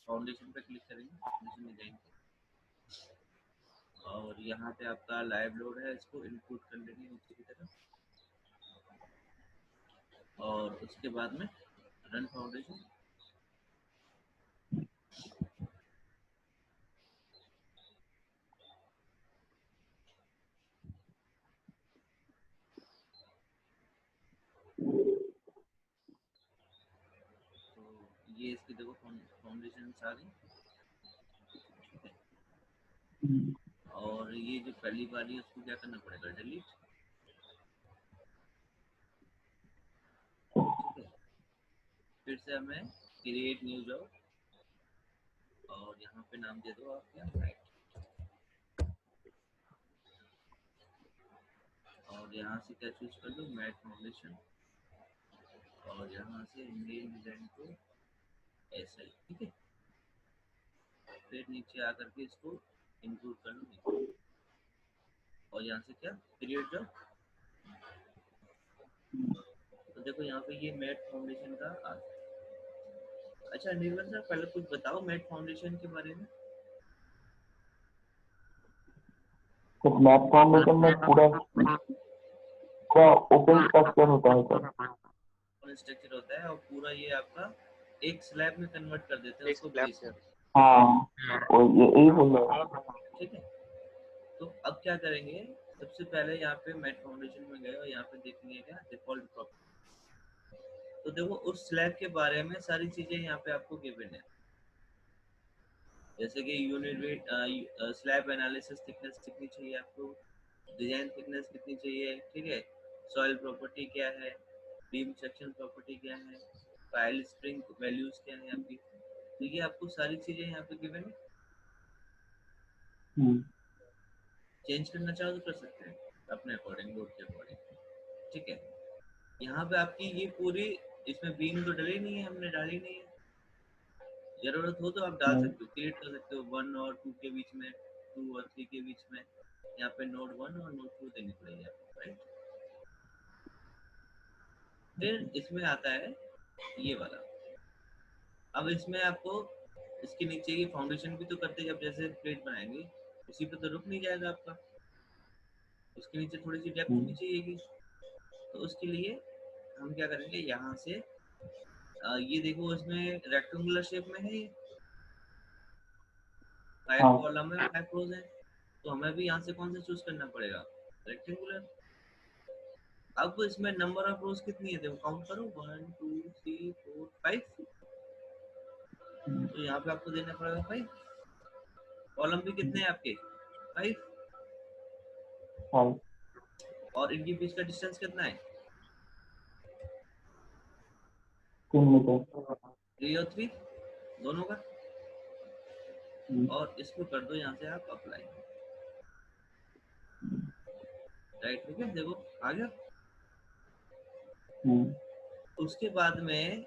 Foundation पे click करेंगे, foundation design पे, और यहाँ पे आपका लाइव लोड है, इसको इनपुट कर लेंगे नीचे की तरफ, और उसके बाद में रन फाउंडेशन। तो ये इसकी देखो फाउंडेशन आ गई, ठीक है। और ये जो पहली वाली है उसको क्या करना पड़ेगा, डिलीट, ठीक है। फिर से हमें क्रिएट न्यू जॉब, और यहाँ पे नाम दे दो आप क्या, राइट, और यहाँ से क्या चूज कर लो, मैट फाउंडेशन, और यहाँ से मेन डिजाइन को ऐसा ही, ठीक है। फिर नीचे आकर के इसको इंक्लूड कर लो नीचे, और यहाँ से क्या क्रिएट जॉब। तो देखो यहाँ पे ये मैट फाउंडेशन का आ गया। अच्छा निर्मल सर, पहले कुछ बताओ मैट फाउंडेशन के बारे में। तो मैट फाउंडेशन में पूरा ओपन स्ट्रक्चर होता है सर, ओपन स्ट्रक्चर होता है, और पूरा ये आपका एक स्लैब में कन्वर्ट कर देते हैं उसको बेस में, हाँ यही बोल रहा हूँ। ठीक है। तो अब क्या करेंगे, सबसे पहले यहाँ पे मैट फाउंडेशन में गए और यहाँ पे देखेंगे क्या डिफॉल्ट प्रॉपर्टी। तो देखो उस स्लैब के बारे में सारी चीजें यहाँ पे आपको गिवन है, जैसे कि unit weight, slab analysis thickness कितनी चाहिए आपको, डिजाइन थिकनेस कितनी चाहिए, ठीक है, सॉइल प्रॉपर्टी क्या है, बीम सेक्शन प्रॉपर्टी क्या है, पाइल स्प्रिंग वैल्यूज क्या है आपकी। तो ये आपको सारी चीजें यहाँ पे गिवन है, चेंज करना चाहो तो कर सकते हैं अपने अकॉर्डिंग, लोड के अकॉर्डिंग, ठीक है। यहाँ पे आपकी ये पूरी, इसमें बीम तो डली नहीं है, हमने डाली नहीं है, जरूरत हो तो आप डाल सकते हो, क्रिएट कर सकते हो 1 और 2 के बीच में, 2 और 3 के बीच में, यहाँ पे नोड 1 और नोड 2 देनी पड़ेगी आपको, राइट। फिर इसमें आता है ये वाला, अब इसमें आपको इसके नीचे की फाउंडेशन भी तो करते हैं, जब जैसे प्लेट बनाएंगे उसी पे तो रुक नहीं जाएगा आपका, उसके नीचे थोड़ी सी डेप्थ होनी चाहिए। तो उसके लिए हम क्या करेंगे, यहाँ से ये देखो इसमें रेक्टेंगुलर शेप में है, 5 कॉलम है, 5 रोज है, तो हमें भी यहाँ से कौन सा चूज करना पड़ेगा, रेक्टेंगुलर। अब इसमें नंबर ऑफ रोज कितनी है, देखो काउंट करो, 1 2 3 4 5, तो यहाँ पे आपको देना पड़ेगा 5। कॉलम भी कितने हैं आपके, 5, और इनके बीच का डिस्टेंस कितना है, 3 मीटर, 3 और 3 दोनों का, और इसको कर दो यहाँ से आप अप्लाई, राइट, ठीक है। देखो आ गया। उसके बाद में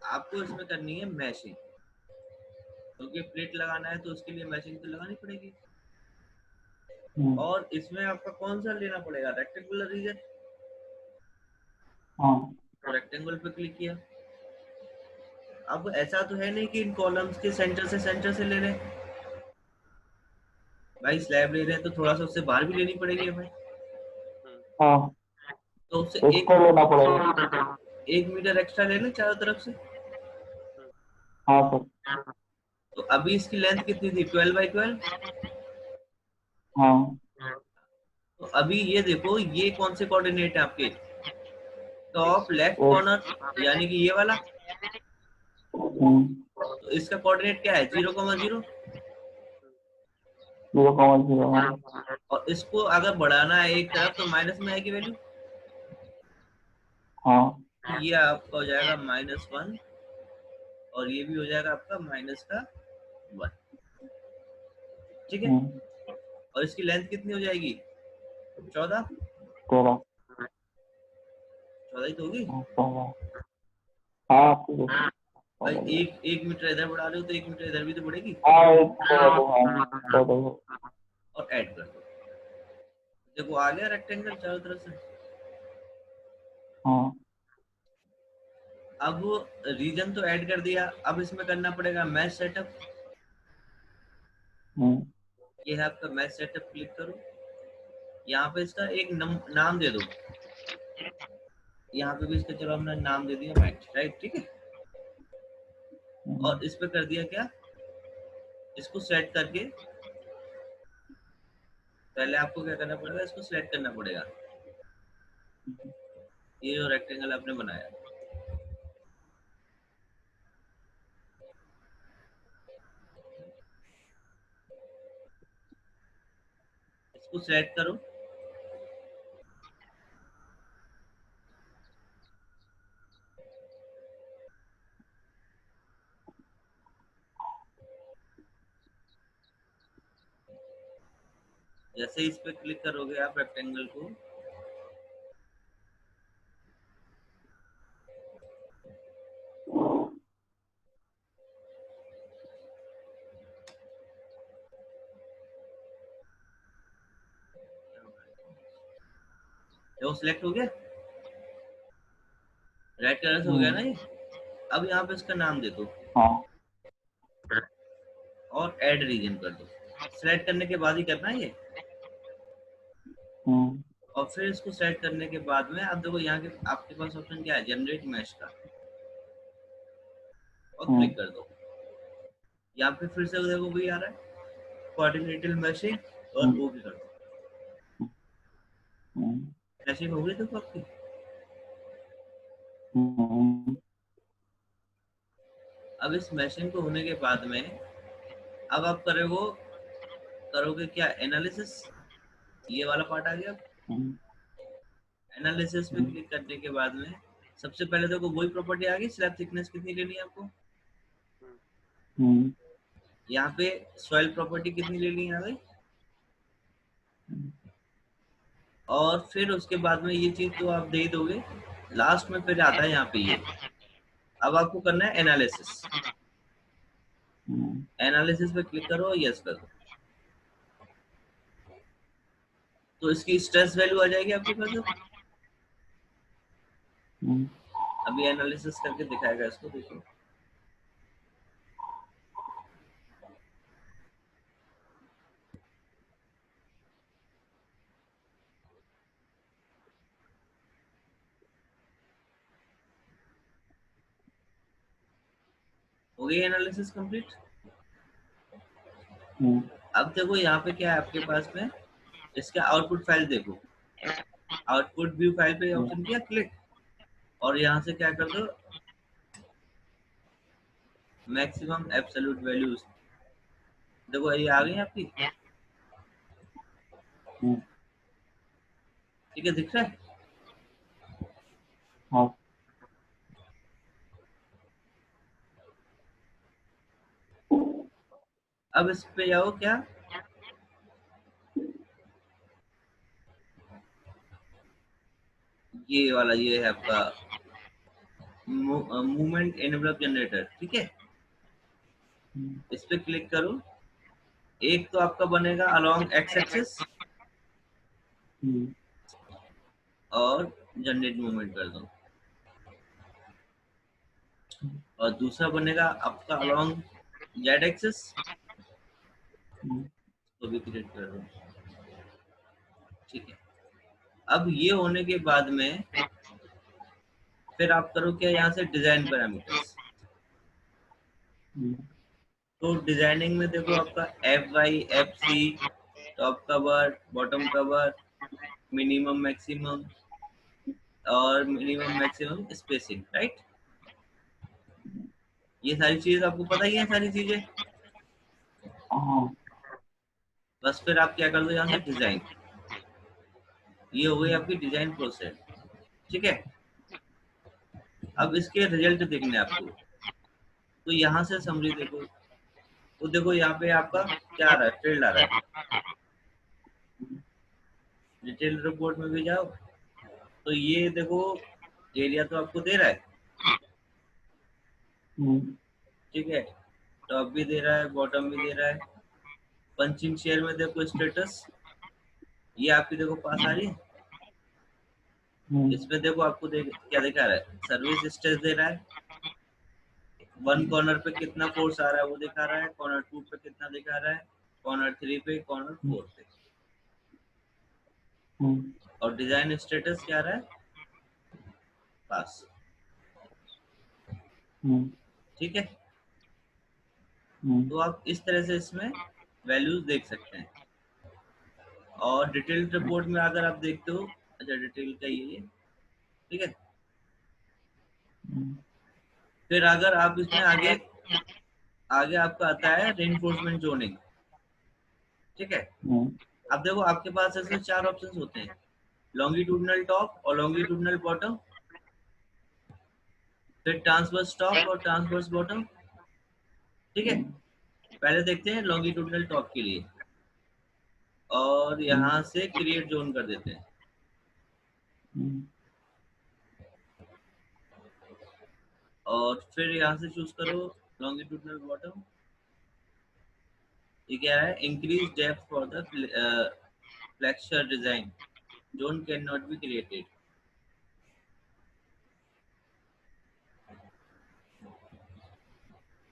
आपको इसमें करनी है मैशिंग, क्योंकि प्लेट लगाना है तो उसके लिए मैशिंग तो लगानी पड़ेगी। और इसमें आपका कौन सा लेना पड़ेगा, रेक्टेंगुलर रीजन, तो रेक्टेंगल पे क्लिक किया। अब ऐसा तो है नहीं कि इन कॉलम्स के सेंटर से ले लें भाई, स्लैब ले रहे हैं तो थोड़ा सा उससे बाहर भी लेनी पड़ेगी हमें, तो उससे एक्स्ट्रा लेना पड़ेगा, 1 मीटर एक्स्ट्रा ले लें चारों तरफ से। हाँ सर, तो अभी इसकी लेंथ कितनी थी, 12 बाई 12, हाँ तो अभी ये देखो ये कौन से कोऑर्डिनेट है आपके, टॉप लेफ्ट कॉर्नर यानी कि ये वाला, तो इसका कोऑर्डिनेट क्या है, 0,0, 0,0, और इसको अगर बढ़ाना है एक तरफ तो माइनस में आएगी वैल्यू, हाँ तो ये आपका हो जाएगा -1, और ये भी हो जाएगा आपका -1, ठीक है। और इसकी लेंथ कितनी हो जाएगी, 14 ही तो होगी भाई, एक मीटर इधर बढ़ा रहे हो तो 1 मीटर इधर भी तो बढ़ेगी, और ऐड कर दो, देखो आ गया रेक्टेंगल चारों तरफ से। अब रीजन तो ऐड कर दिया, अब इसमें करना पड़ेगा मैच सेटअप। ये है आपका मैच सेटअप, क्लिक करो। यहाँ पे इसका एक नाम दे दो। यहाँ पे भी इसका चलो हमने नाम दे दिया मैच, राइट, ठीक है। और इस पे कर दिया क्या, इसको सेट करके पहले आपको क्या करना पड़ेगा, इसको सिलेक्ट करना पड़ेगा, ये जो रेक्टेंगल आपने बनाया। इसको सिलेक्ट करो। जैसे इस पे क्लिक करोगे आप रेक्टेंगल को, वो सिलेक्ट हो गया, रेड कलर से हो गया ना ये। अब यहाँ पे इसका नाम दे दो और ऐड रीजन कर दो। सिलेक्ट करने के बाद ही करना है ये। और फिर इसको सेलेक्ट करने के बाद में अब देखो यहाँ के आपके पास ऑप्शन क्या है, जनरेट मैश का, और क्लिक कर दो। यहाँ पे फिर से देखो वही आ रहा है, कोऑर्डिनेटेड मैशिंग, और वो भी कर दो। मैशिंग हो गई देखो आपकी। अब इस मैशिंग को होने के बाद में अब आप करोगे क्या, एनालिसिस। ये वाला पार्ट आ गया। एनालिसिस पे क्लिक करने के बाद में सबसे पहले देखो वही प्रॉपर्टी आ गई, स्लैब थिकनेस कितनी लेनी है आपको। यहाँ पे सॉइल प्रॉपर्टी कितनी लेनी है भाई। और फिर उसके बाद में ये चीज तो आप दे ही दोगे। लास्ट में फिर आता है यहाँ पे ये, अब आपको करना है एनालिसिस। एनालिसिस पे क्लिक करो, यस कर दो, तो इसकी स्ट्रेस वैल्यू आ जाएगी आपके पास। अभी एनालिसिस करके दिखाएगा इसको, देखो। हो गई एनालिसिस कंप्लीट। अब देखो यहाँ पे क्या है आपके पास में, इसका आउटपुट फाइल देखो। आउटपुट व्यू फाइल पे ऑप्शन किया क्लिक, और यहाँ से क्या कर दो, मैक्सिमम एब्सोल्यूट वैल्यूज, देखो ये आ गई आपकी। ठीक है, दिख रहा है। अब इस पे जाओ क्या, ये वाला, ये है आपका मूवमेंट एनवलप जनरेटर, ठीक है। इस पे क्लिक करो। एक तो आपका बनेगा अलोंग एक्स एक्सिस, और जनरेट मूवमेंट कर दो। और दूसरा बनेगा आपका अलोंग जेड एक्सिस, तो भी क्लिक कर दो। ठीक है। अब ये होने के बाद में फिर आप करो क्या, यहाँ से डिजाइन पैरामीटर्स। तो डिजाइनिंग में देखो आपका F Y, F C, top cover, bottom cover, minimum maximum, और मिनिमम मैक्सिमम स्पेसिंग, राइट। ये सारी चीज आपको पता ही है, सारी चीजें। बस फिर आप क्या कर दो, यहाँ से डिजाइन। ये हो गई आपकी डिजाइन प्रोसेस, ठीक है। अब इसके रिजल्ट देखने आपको, तो यहाँ से समरी देखो, तो देखो यहाँ पे आपका क्या आ रहा है, फील्ड आ रहा है। डिटेल रिपोर्ट में भी जाओ, तो ये देखो एरिया तो आपको दे रहा है, ठीक है। टॉप भी दे रहा है, बॉटम भी दे रहा है। पंचिंग शेयर में देखो स्टेटस, ये आपकी देखो पास आ रही है। इसमें देखो आपको क्या दिखा रहा है, सर्विस स्ट्रेस दे रहा है, वन कॉर्नर पे कितना फोर्स आ रहा है वो दिखा रहा है, कॉर्नर 2 पे कितना दिखा रहा है, कॉर्नर 3 पे, कॉर्नर 4 पे, और डिजाइन स्टेटस क्या रहा है, पास। ठीक है, तो आप इस तरह से इसमें वैल्यूज देख सकते हैं। और डिटेल रिपोर्ट में अगर आप देखते हो, अच्छा डिटेल का ये, ठीक है, फिर अगर आप इसमें आगे आगे आपका आता है रेनफोर्समेंट जोनिंग। ठीक है, अब देखो आपके पास इसमें 4 ऑप्शंस होते हैं, लॉन्गिट्यूडनल टॉप और लॉन्गिट्यूडनल बॉटम, फिर ट्रांसवर्स टॉप और ट्रांसवर्स बॉटम। ठीक है, पहले देखते हैं लॉन्गिट्यूडनल टॉप के लिए, और यहाँ से क्रिएट जोन कर देते हैं। और फिर यहाँ से चूज करो लॉन्गिट्यूडनल बॉटम। ये क्या है, increase depth for the flexor design, zone can not be created.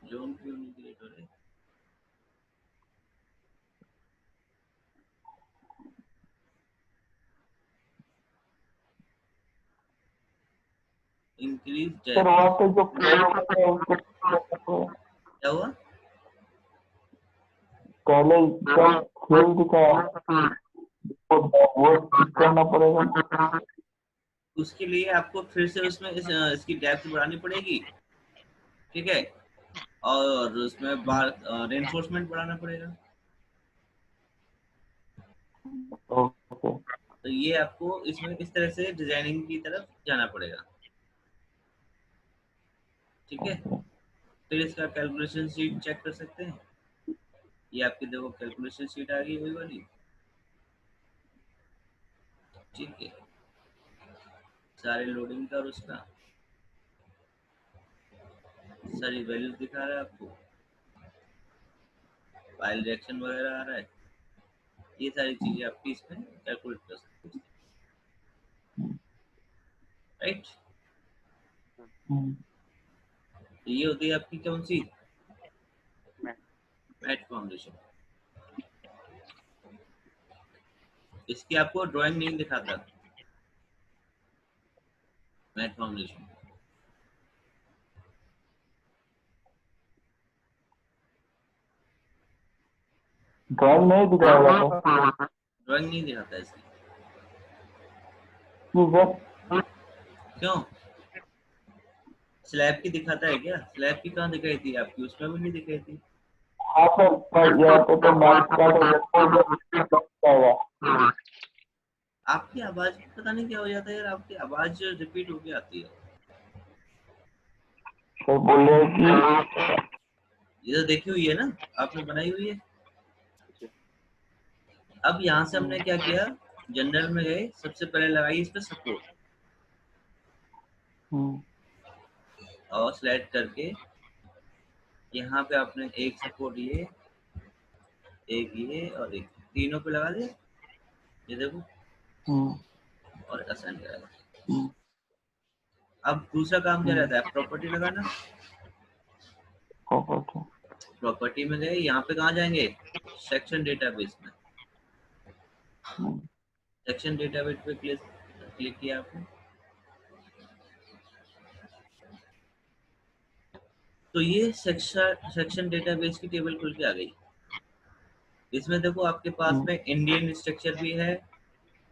Zone क्यों नहीं क्रिएट हो रहे, इंक्रीज सर डेप्थ, वहाँ पे जो पहले क्या हुआ, जो खेल दिखाया वो ठीक करना पड़ेगा। उसके लिए आपको फिर से उसमें इसकी डेप्थ बढ़ानी पड़ेगी। ठीक है, और उसमें बार रेनफोर्समेंट बढ़ाना पड़ेगा। ओके। तो ये आपको इसमें इस तरह से डिजाइनिंग की तरफ जाना पड़ेगा। ठीक है, फिर इसका कैलकुलेशन शीट चेक कर सकते हैं, ये आपकी देखो कैलकुलेशन शीट आ गई वही वाली। ठीक है, सारे लोडिंग का और उसका सारी वैल्यूज दिखा रहा है आपको, फाइल रिएक्शन वगैरह आ रहा है, ये सारी चीजें आपकी इसमें कैलकुलेट कर सकते हैं। राइट, तो ये होती है आपकी कौन सी, मैट फाउंडेशन। इसकी आपको ड्राइंग नहीं दिखाता मैट फाउंडेशन, ड्राइंग नहीं दिखाएगा ड्राइंग नहीं दिखाता इसकी। सर। क्यों, स्लैब की दिखाता है क्या, स्लैब की कहाँ दिखाई थी आपकी, उसमें भी नहीं दिखाई थी। हाँ सर, पर यहाँ पे तो मैच का जाएगा। आपकी आवाज पता नहीं क्या हो जाता है यार, आपकी आवाज रिपीट होके आती है। सर बोल रहे हैं कि ये तो देखी हुई है ना, आपने बनाई हुई है। अब यहाँ से हमने क्या किया, जनरल में गए, सबसे पहले लगाई इस पे सपोर्ट, और सिलेक्ट करके यहाँ पे आपने एक सपोर्ट ये, एक ये, और एक, तीनों पे लगा दिया, ये देखो, और असाइन करा दिया। अब दूसरा काम क्या रहता है, प्रॉपर्टी लगाना। प्रॉपर्टी में गए, यहाँ पे कहाँ जाएंगे, सेक्शन डेटाबेस में, सेक्शन डेटाबेस पे क्लिक किया आपने, तो ये सेक्शन डेटाबेस की टेबल खुल के आ गई। इसमें देखो आपके पास में इंडियन स्ट्रक्चर भी है,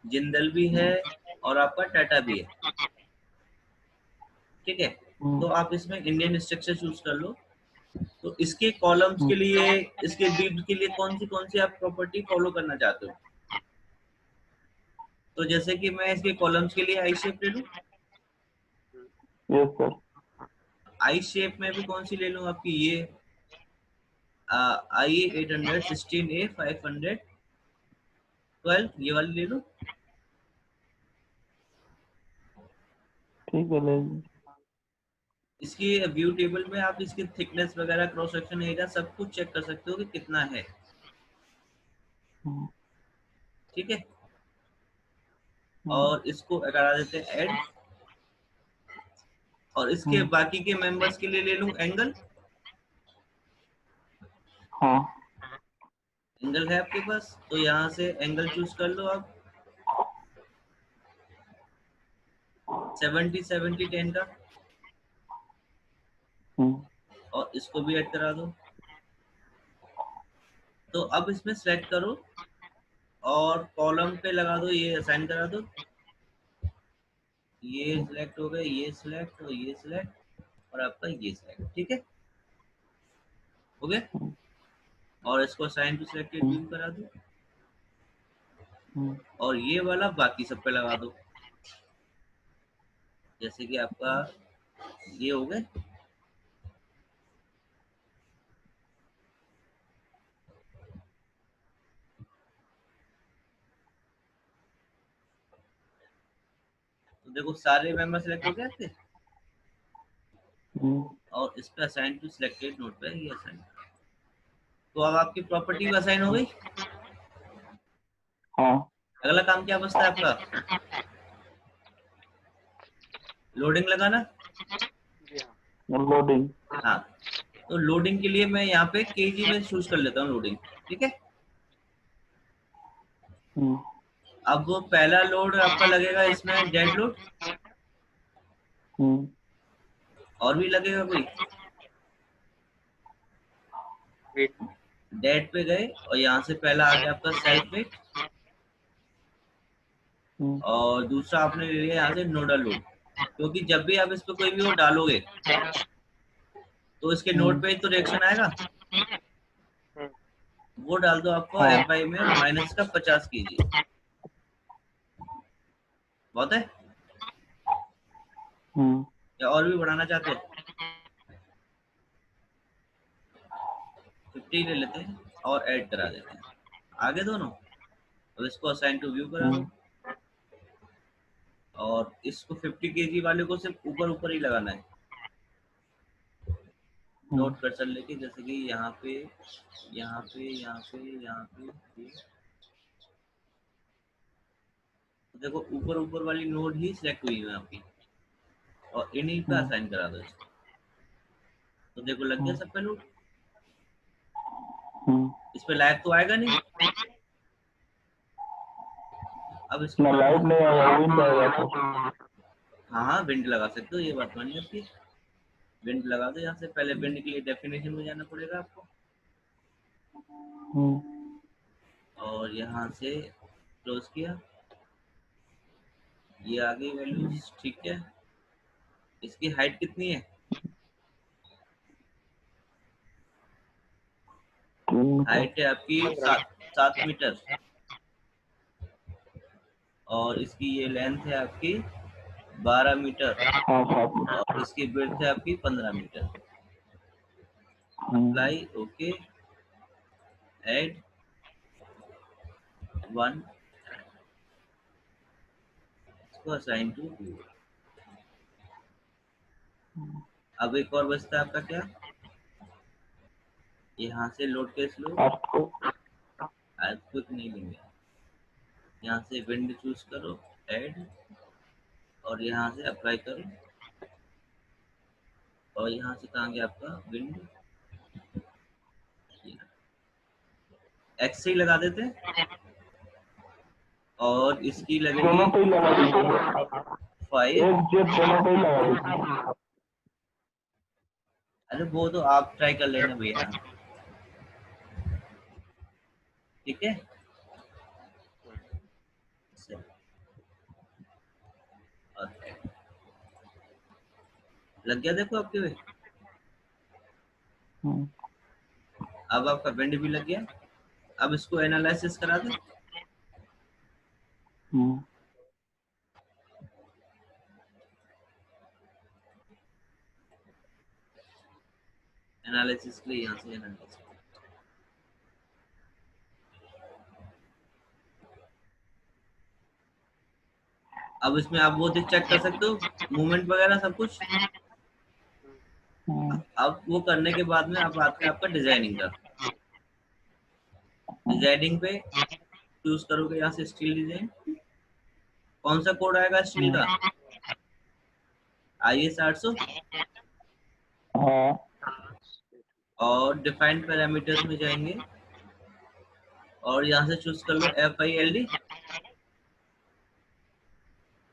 जिंदल भी है, और आपका टाटा भी है। ठीक है, तो आप इसमें इंडियन स्ट्रक्चर चूज कर लो। तो इसके कॉलम्स के लिए, इसके बीट के लिए कौन सी आप प्रॉपर्टी फॉलो करना चाहते हो। तो जैसे कि मैं इसके कॉलम्स के लिए आई शेप ले लूं, यस सर। आई शेप में भी कौन सी ले लूं आपकी, ये आई 800, 16A, 512, ये वाली ले लूं। ठीक है ले लीजिए। इसकी व्यू टेबल में आप इसकी थिकनेस वगैरह, क्रॉस सेक्शन एरिया सब कुछ चेक कर सकते हो कि कितना है। ठीक है, और इसको करा देते हैं ऐड, और इसके बाकी के मेंबर्स के लिए ले लूं एंगल। हाँ एंगल है आपके पास, तो यहाँ से एंगल चूज कर लो आप 70 70 10 का, और इसको भी ऐड करा दो। तो अब इसमें सेलेक्ट करो और कॉलम पे लगा दो, ये असाइन करा दो, ये सिलेक्ट हो गए, ये सिलेक्ट और ये सिलेक्ट और आपका ये सिलेक्ट, ठीक है, हो गया। और इसको असाइन टू सिलेक्टेड व्यू करा दो, और ये वाला बाकी सब पे लगा दो, जैसे कि आपका ये हो गए। तो देखो सारे मेंबर सिलेक्ट हो गए आपके, और इस पे असाइन टू सिलेक्टेड नोट पे ये असाइन। तो अब आपकी प्रॉपर्टी भी असाइन हो गई। हाँ अगला काम क्या बचता है आपका, लोडिंग लगाना। लोडिंग। हाँ, तो लोडिंग के लिए मैं यहाँ पे केजी में चूज कर लेता हूँ लोडिंग, ठीक है। अब वो पहला लोड आपका लगेगा इसमें डेड लोड, और भी लगेगा कोई। डेड पे गए और यहाँ से पहला आ गया आपका सेल्फ वेट, और दूसरा आपने ले लिया यहाँ से नोडल लोड, क्योंकि जब भी आप इस पे कोई भी वो डालोगे तो इसके नोड पे ही तो रिएक्शन आएगा। वो डाल दो आपको हाँ। एफ आई में माइनस का 50 kg, बहुत है या और भी बढ़ाना चाहते हैं, 50 ले लेते हैं और ऐड करा देते हैं आगे दोनों। अब इसको असाइन टू व्यू करा दो, और इसको 50 kg वाले को सिर्फ ऊपर ऊपर ही लगाना है, नोट कर्सर लेके, जैसे कि यहाँ पे यहाँ पे यहाँ पे यहाँ पे तो देखो ऊपर ऊपर वाली नोड ही सिलेक्ट हुई है आपकी, और इन्हीं पे असाइन करा दो इसको। तो देखो लग गया सब पे नोड, इस पे लाइव तो आएगा नहीं। अब इसको लाइव नहीं आएगा, विंड आएगा। हाँ विंड लगा सकते हो, ये बात मानी आपकी, विंड लगा दो। यहाँ से पहले विंड के लिए डेफिनेशन में जाना पड़ेगा आपको, और यहाँ से क्लोज किया, ये आ गई वैल्यूज, ठीक है। इसकी हाइट कितनी है, हाइट है आपकी 7 मीटर, और इसकी ये लेंथ है आपकी 12 मीटर, और इसकी ब्रेड्थ है आपकी 15 मीटर। अप्लाई, ओके, ऐड 1, इसको असाइन टू व्यू। अब एक और बचता है आपका क्या, यहाँ से लोड केस लो, अर्थक्वेक नहीं लेंगे, यहाँ से विंड चूज करो, ऐड, और यहाँ से अप्लाई करो, और यहाँ से कहाँ गया आपका विंड, एक्स से ही लगा देते हैं, और इसकी लगेगी 5। अरे वो तो आप ट्राई कर लेना भैया, ठीक है। लग गया देखो आपके वे, अब आपका विंड भी लग गया। अब इसको एनालिसिस करा दो, एनालिसिस के लिए यहाँ से एनालिसिस, अब इसमें आप वो चेक कर सकते हो मूवमेंट वगैरह सब कुछ। अब वो करने के बाद में अब आता है आपका डिजाइनिंग का। डिजाइनिंग पे चूज करोगे यहाँ से स्टील डिजाइन, कौन सा कोड आएगा स्टील का? IS 800। हाँ और डिफाइंड पैरामीटर्स में जाएंगे और यहाँ से चूज कर लो FILD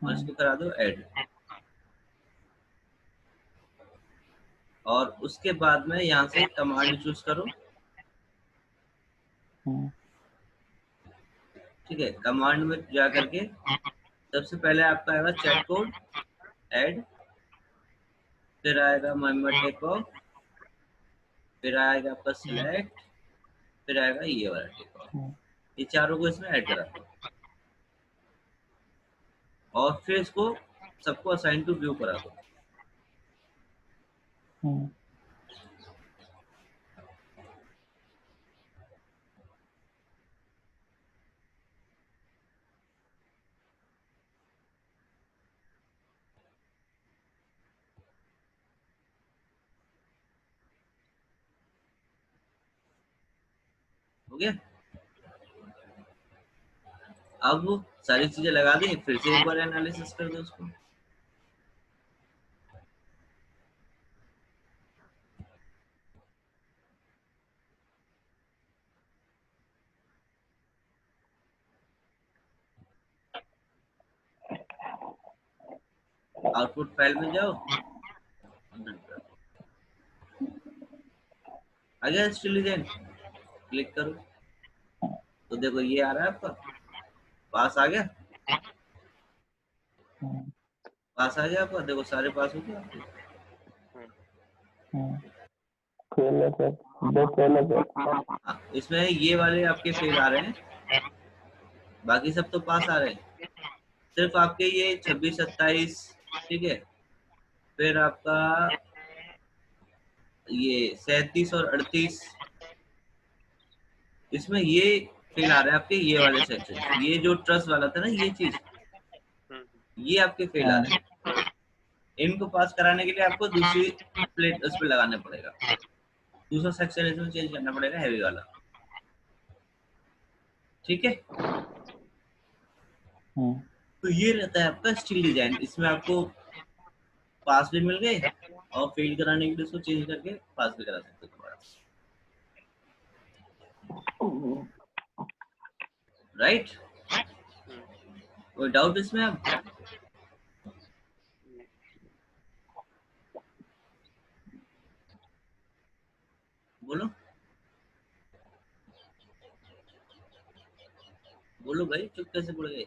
और इसको करा दो ऐड। और उसके बाद में यहाँ से कमांड चूज करो। ठीक है, कमांड में जा करके सबसे पहले आपका आएगा चैट कोड ऐड, फिर आएगा मेंबर टेक ऑफ, फिर आएगा आपका सिलेक्ट, फिर आएगा ये वाला टेक ऑफ। ये चारों को इसमें ऐड करा दो और फिर इसको सबको असाइन टू व्यू करा दो। हो गया? अब सारी चीजें लगा दी, फिर से एक बार एनालिसिस कर दो उसको। आउटपुट फाइल में जाओ, आ गया स्टिल डिजाइन, क्लिक करो तो देखो ये आ रहा है आपका पास आ गया। पास आ गया आपका, देखो सारे पास हो गए आपके। इसमें ये वाले आपके फेल आ रहे हैं, बाकी सब तो पास आ रहे हैं। सिर्फ आपके ये 26, 27, ठीक है, फिर आपका ये 37 और 38, इसमें ये फेल आ रहे हैं आपके ये वाले सेक्शन। ये जो ट्रस्ट वाला था ना, ये चीज, ये आपके फेल आ रहे हैं। इनको पास कराने के लिए आपको दूसरी प्लेट उस पर लगाना पड़ेगा, दूसरा सेक्शन इसमें चेंज करना पड़ेगा, हैवी वाला। ठीक है, तो ये रहता है आपका स्टील डिजाइन। इसमें आपको पास भी मिल गए और फेल कराने के लिए इसको चेंज करके पास भी करा सकते हो दोबारा। राइट? कोई डाउट इसमें? आप बोलो, बोलो भाई, चुप कैसे पड़ गए?